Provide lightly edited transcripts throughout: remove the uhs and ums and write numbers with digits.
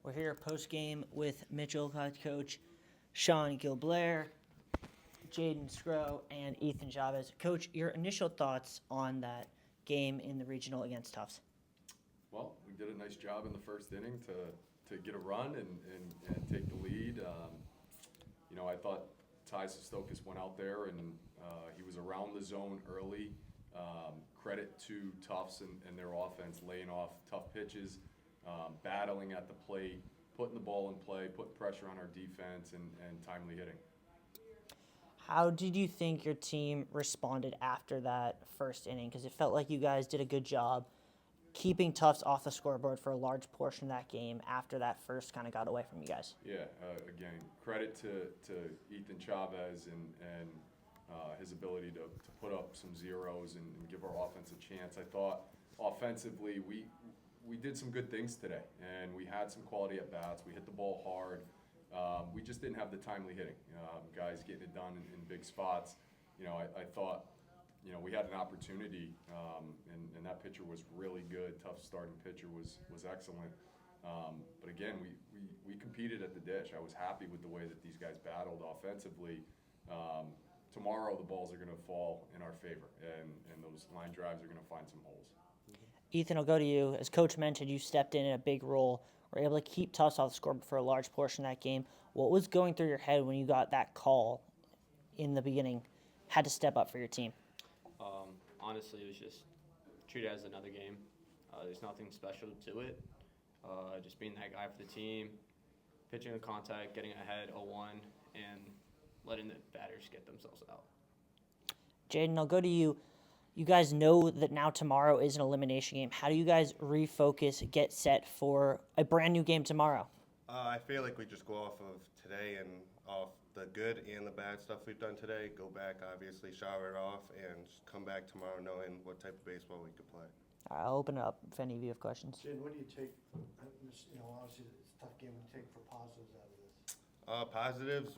We're here post-game with Mitchell head coach Sean Gilblair, Jaden Scrow, and Ethan Chavez. Coach, your initial thoughts on that game in the regional against Tufts? Well, we did a nice job in the first inning to get a run and take the lead. I thought Ty Sestokis went out there and he was around the zone early. Credit to Tufts and their offense, laying off tough pitches, battling at the plate, putting the ball in play, putting pressure on our defense, and timely hitting. How did you think your team responded after that first inning? Because it felt like you guys did a good job keeping Tufts off the scoreboard for a large portion of that game after that first kind of got away from you guys. Yeah, again, credit to Ethan Chavez and his ability to put up some zeros and give our offense a chance. I thought offensively we did some good things today, and we had some quality at bats. We hit the ball hard. We just didn't have the timely hitting. Guys getting it done in big spots. I thought we had an opportunity, and that pitcher was really good. Tough starting pitcher was excellent. But again, we competed at the dish. I was happy with the way that these guys battled offensively. Tomorrow the balls are going to fall in our favor, and those line drives are going to find some holes. Ethan, I'll go to you. As Coach mentioned, you stepped in a big role. Were able to keep Tufts off the scoreboard for a large portion of that game. What was going through your head when you got that call in the beginning? Had to step up for your team. Honestly, it was just treat it as another game. There's nothing special to it. Just being that guy for the team, pitching a contact, getting ahead 0-1, and letting the batters get themselves out. Jaden, I'll go to you. You guys know that now tomorrow is an elimination game. How do you guys refocus, get set for a brand new game tomorrow? I feel like we just go off of today and off the good and the bad stuff we've done today, go back, obviously, shower it off, and just come back tomorrow knowing what type of baseball we could play. I'll open it up if any of you have questions. Jen, what do you take, obviously it's a tough game, what do you take for positives out of this? Positives,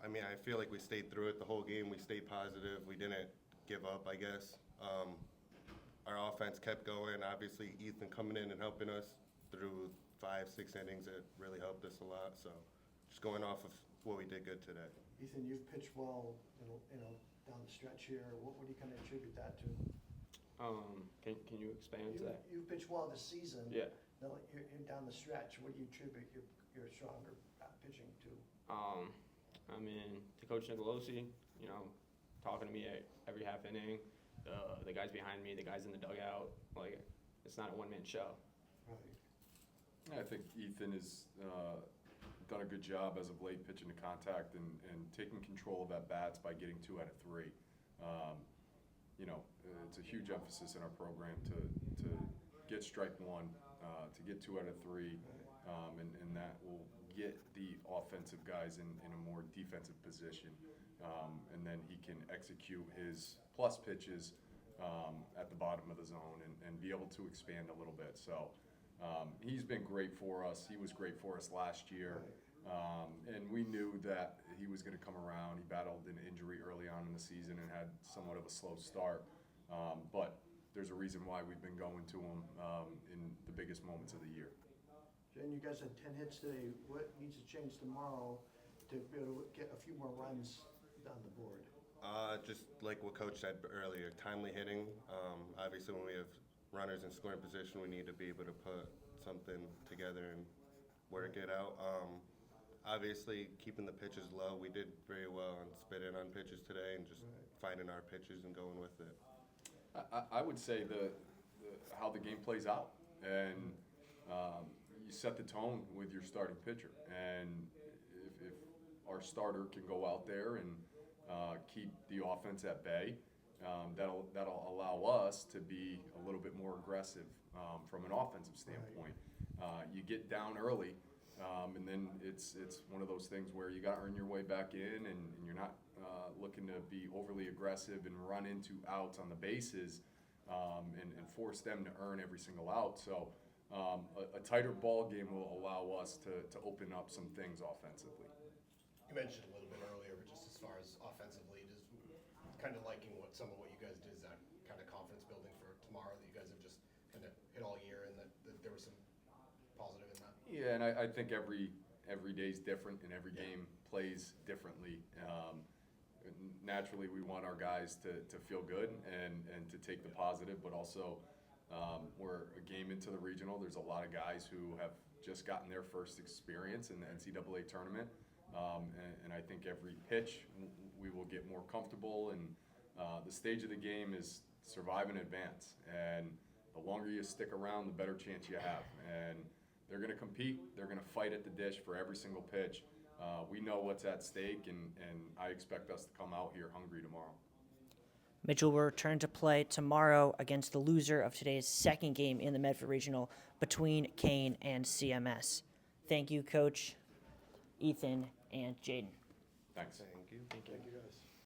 I feel like we stayed through it the whole game. We stayed positive. We didn't give up, I guess. Our offense kept going. Obviously, Ethan coming in and helping us through 5-6 innings, it really helped us a lot. So just going off of what we did good today. Ethan, you've pitched well, down the stretch here. What do you kind of attribute that to? Can you expand to that? You've pitched well this season. Yeah. Now you're down the stretch. What do you attribute your stronger pitching to? To Coach Nicolosi, talking to me at every half inning, the guys behind me, the guys in the dugout. Like, it's not a one-man show. Right. I think Ethan has done a good job as of late pitching to contact and taking control of at bats by getting 2 out of 3. It's a huge emphasis in our program to get strike one, to get 2 out of 3, and that will get the offensive guys in a more defensive position, and then he can execute his plus pitches at the bottom of the zone and be able to expand a little bit. So he's been great for us. He was great for us last year, and we knew that he was going to come around. He battled an injury early on in the season and had somewhat of a slow start, but there's a reason why we've been going to him in the biggest moments of the year. Jen, you guys had 10 hits today. What needs to change tomorrow to be able to get a few more runs down the board? Just like what Coach said earlier, timely hitting. Obviously, when we have runners in scoring position, we need to be able to put something together and work it out. Obviously, keeping the pitches low. We did very well on spitting on pitches today and just finding our pitches and going with it. I would say how the game plays out, and you set the tone with your starting pitcher. And if our starter can go out there and keep the offense at bay, that'll allow us to be a little bit more aggressive from an offensive standpoint. You get down early, and then it's one of those things where you got to earn your way back in, and you're not looking to be overly aggressive and run into outs on the bases and force them to earn every single out. So a tighter ball game will allow us to open up some things offensively. You mentioned a little bit earlier, but just as far as offensively, just kind of liking some of what you guys did, is that kind of confidence building for tomorrow that you guys have just kind of hit all year, and that there was some positive in that? Yeah, and I think every day's different and every game plays differently. Naturally, we want our guys to feel good and to take the positive, but also we're a game into the regional. There's a lot of guys who have just gotten their first experience in the NCAA tournament, and I think every pitch we will get more comfortable. And the stage of the game is survive and advance, and the longer you stick around, the better chance you have. And they're going to compete. They're going to fight at the dish for every single pitch. We know what's at stake, and I expect us to come out here hungry tomorrow. Mitchell will return to play tomorrow against the loser of today's second game in the Medford Regional between Kane and CMS. Thank you, Coach, Ethan, and Jaden. Thanks. Thank you. Thank you. Thank you, guys.